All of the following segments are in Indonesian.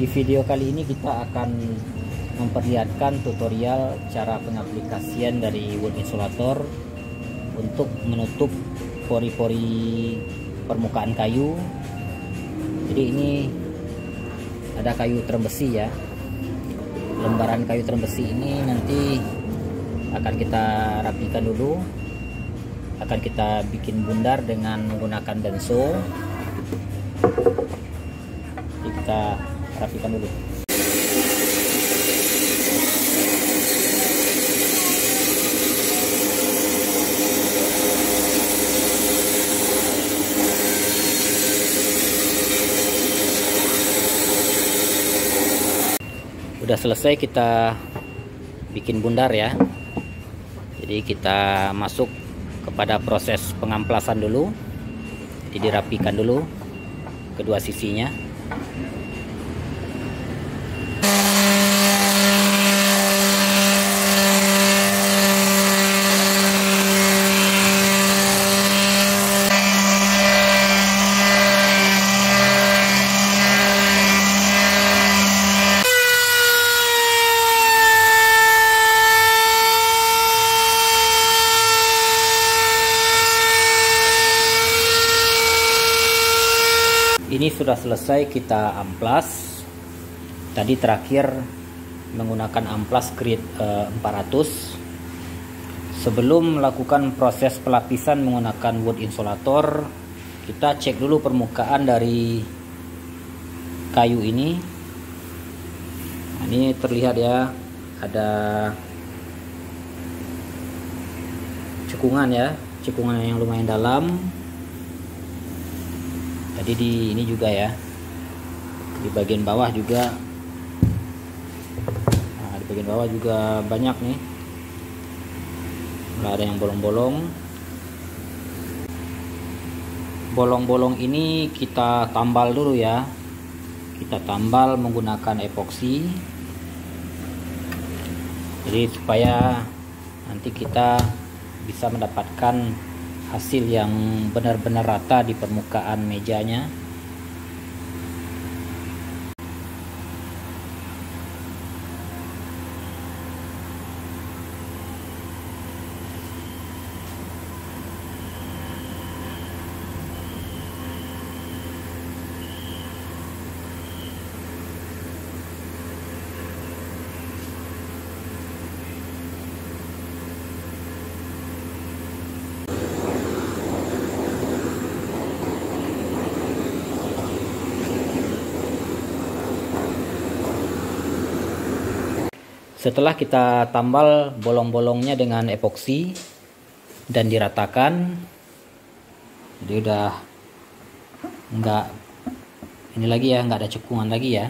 Di video kali ini kita akan memperlihatkan tutorial cara pengaplikasian dari wood insulator untuk menutup pori-pori permukaan kayu. Jadi ini ada kayu terem besi ya. Lembaran kayu terem besi ini nanti akan kita rapikan dulu. Akan kita bikin bundar dengan menggunakan denso. Jadi kita rapikan dulu. Udah selesai kita bikin bundar ya. Jadi kita masuk kepada proses pengamplasan dulu. Jadi dirapikan dulu kedua sisinya. Ini sudah selesai kita amplas. Tadi terakhir menggunakan amplas grade 400. Sebelum melakukan proses pelapisan menggunakan wood insulator, kita cek dulu permukaan dari kayu ini. Nah, ini terlihat ya, ada cekungan ya, cekungan yang lumayan dalam. Jadi di ini juga ya, di bagian bawah juga, nah, di bagian bawah juga banyak nih, ada yang bolong-bolong. Bolong-bolong ini kita tambal dulu ya, kita tambal menggunakan epoksi. Jadi supaya nanti kita bisa mendapatkan hasil yang benar-benar rata di permukaan mejanya. Setelah kita tambal bolong-bolongnya dengan epoksi dan diratakan, jadi udah enggak ini lagi ya, enggak ada cekungan lagi ya.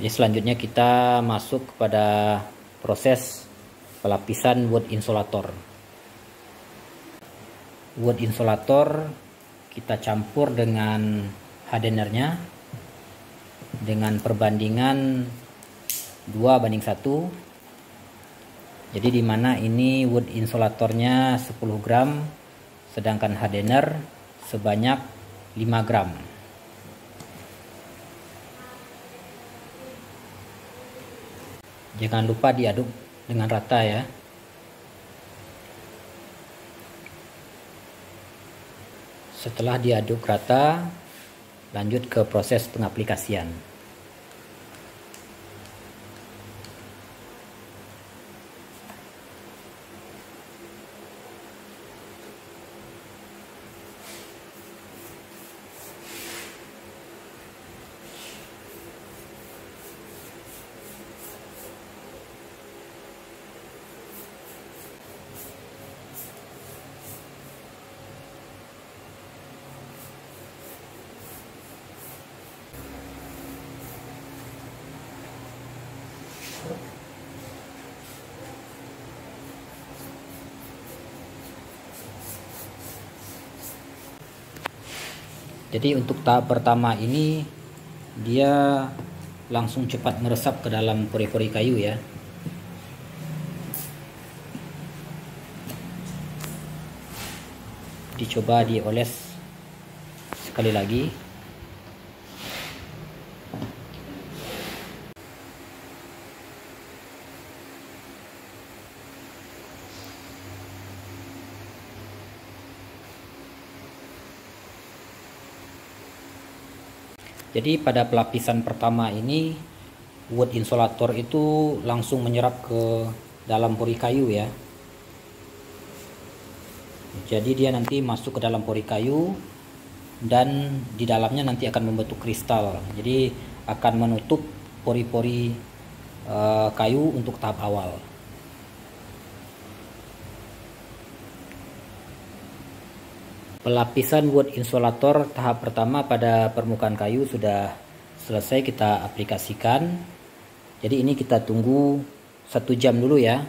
Jadi selanjutnya kita masuk kepada proses pelapisan wood insulator. Wood insulator kita campur dengan hardenernya dengan perbandingan 2:1. Jadi dimana ini wood insulatornya 10 gram, sedangkan hardener sebanyak 5 gram. Jangan lupa diaduk dengan rata ya. Setelah diaduk rata, lanjut ke proses pengaplikasian. Jadi untuk tahap pertama ini dia langsung cepat meresap ke dalam pori-pori kayu ya. Dicoba dioles sekali lagi. Jadi pada pelapisan pertama ini wood insulator itu langsung menyerap ke dalam pori kayu ya. Jadi dia nanti masuk ke dalam pori kayu dan di dalamnya nanti akan membentuk kristal. Jadi akan menutup pori-pori kayu untuk tahap awal. Pelapisan wood insulator tahap pertama pada permukaan kayu sudah selesai kita aplikasikan. Jadi ini kita tunggu 1 jam dulu ya,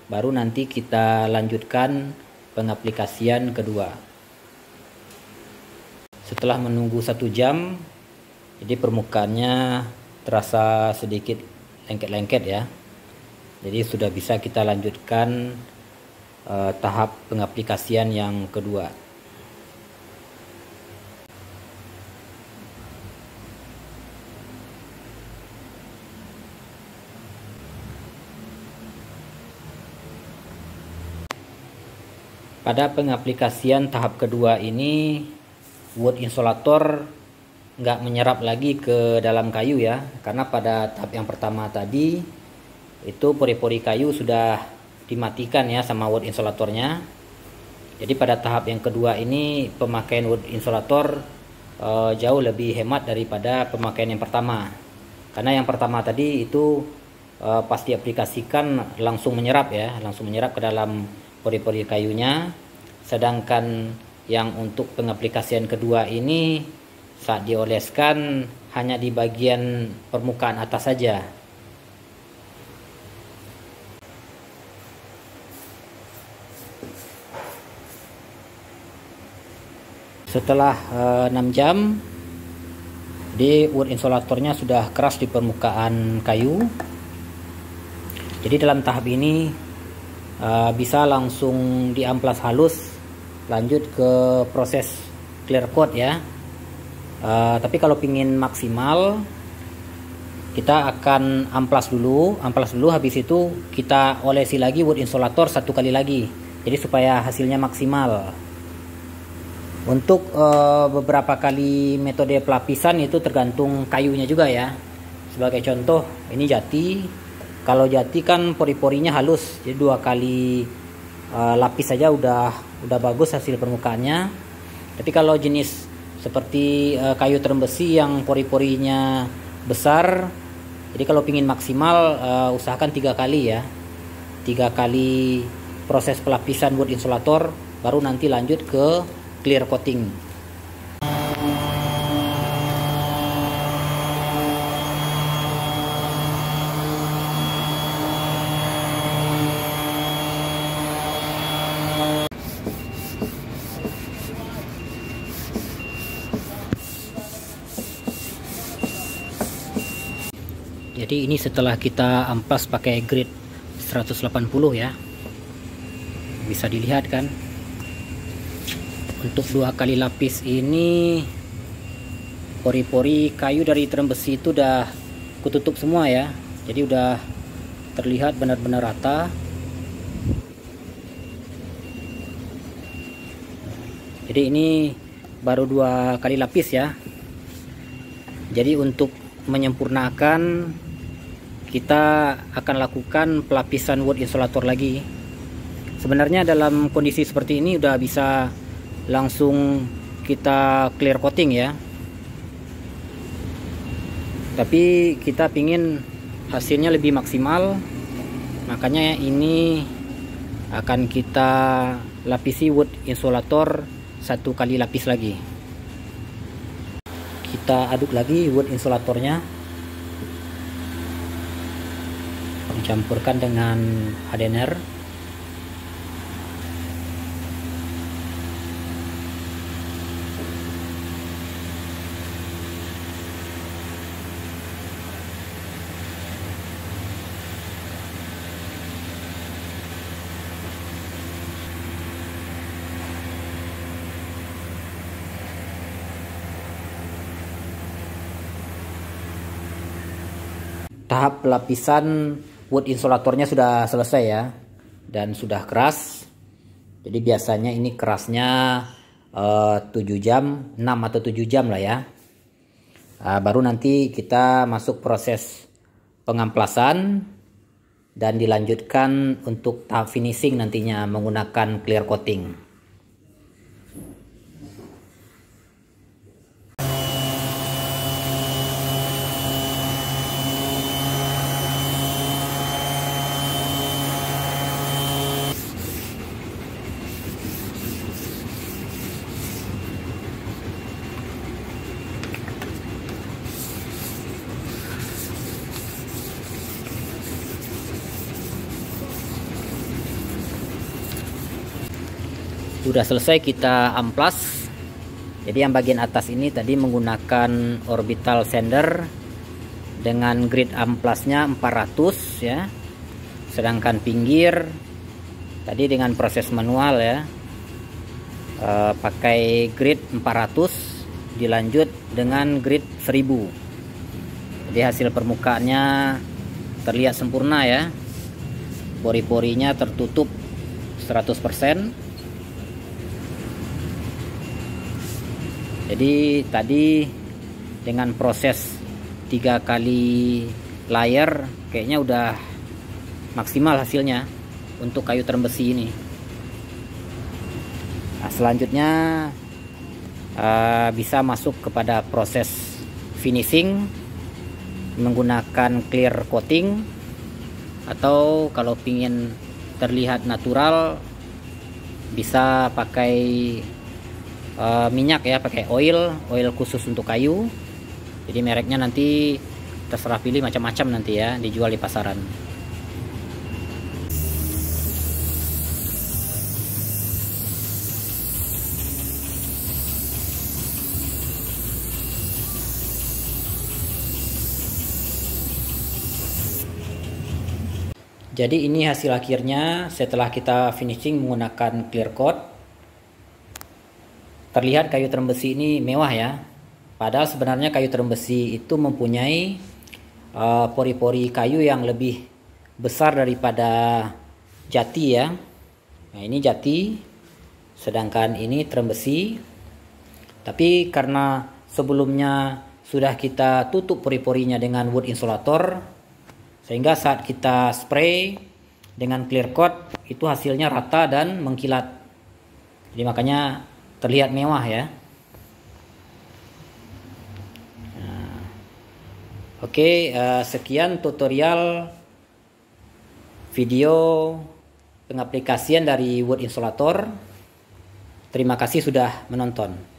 baru nanti kita lanjutkan pengaplikasian kedua. Setelah menunggu 1 jam, jadi permukaannya terasa sedikit lengket-lengket ya. Jadi sudah bisa kita lanjutkan tahap pengaplikasian yang kedua. Pada pengaplikasian tahap kedua ini wood insulator nggak menyerap lagi ke dalam kayu ya, karena pada tahap yang pertama tadi itu pori-pori kayu sudah dimatikan ya sama wood insulatornya. Jadi pada tahap yang kedua ini pemakaian wood insulator jauh lebih hemat daripada pemakaian yang pertama, karena yang pertama tadi itu pas diaplikasikan langsung menyerap ya, langsung menyerap ke dalam pori-pori kayunya. Sedangkan yang untuk pengaplikasian kedua ini saat dioleskan hanya di bagian permukaan atas saja. Setelah 6 jam di wood insulatornya sudah keras di permukaan kayu. Jadi dalam tahap ini bisa langsung diamplas halus, lanjut ke proses clear coat ya. Tapi kalau pingin maksimal, kita akan amplas dulu habis itu kita olesi lagi wood insulator 1 kali lagi, jadi supaya hasilnya maksimal. Untuk beberapa kali metode pelapisan itu tergantung kayunya juga ya. Sebagai contoh, ini jati. Kalau jati kan pori-porinya halus, jadi 2 kali lapis saja udah bagus hasil permukaannya. Tapi kalau jenis seperti kayu terem besi yang pori-porinya besar, jadi kalau pingin maksimal usahakan 3 kali ya, 3 kali proses pelapisan wood insulator, baru nanti lanjut ke clear coating. Jadi ini setelah kita amplas pakai grit 180 ya, bisa dilihat kan, untuk 2 kali lapis ini pori-pori kayu dari terem besi itu udah kututup semua ya, jadi udah terlihat benar-benar rata. Jadi ini baru 2 kali lapis ya. Jadi untuk menyempurnakan, kita akan lakukan pelapisan wood insulator lagi. Sebenarnya dalam kondisi seperti ini udah bisa langsung kita clear coating ya, tapi kita pingin hasilnya lebih maksimal, makanya ini akan kita lapisi wood insulator 1 kali lapis lagi. Kita aduk lagi wood insulatornya, dicampurkan dengan hardener. Tahap pelapisan wood insulatornya sudah selesai ya, dan sudah keras. Jadi biasanya ini kerasnya 7 jam, 6 atau 7 jam lah ya. Baru nanti kita masuk proses pengamplasan dan dilanjutkan untuk tahap finishing nantinya menggunakan clear coating. Sudah selesai kita amplas. Jadi yang bagian atas ini tadi menggunakan orbital sander dengan grid amplasnya 400 ya. Sedangkan pinggir tadi dengan proses manual ya, pakai grid 400 dilanjut dengan grid 1000. Jadi hasil permukaannya terlihat sempurna ya. Pori-porinya tertutup 100%. Jadi tadi dengan proses 3 kali layer kayaknya udah maksimal hasilnya untuk kayu term besi ini. Nah, selanjutnya bisa masuk kepada proses finishing menggunakan clear coating, atau kalau ingin terlihat natural bisa pakai minyak ya, pakai oil khusus untuk kayu. Jadi mereknya nanti terserah pilih macam-macam nanti ya, dijual di pasaran. Jadi ini hasil akhirnya setelah kita finishing menggunakan clear coat. Terlihat kayu term besi ini mewah ya. Padahal sebenarnya kayu term besi itu mempunyai pori-pori kayu yang lebih besar daripada jati ya. Nah ini jati, sedangkan ini term besi. Tapi karena sebelumnya sudah kita tutup pori-porinya dengan wood insulator, sehingga saat kita spray dengan clear coat itu hasilnya rata dan mengkilat. Jadi makanya terlihat mewah ya. Nah, oke, sekian tutorial video pengaplikasian dari wood insulator. Terima kasih sudah menonton.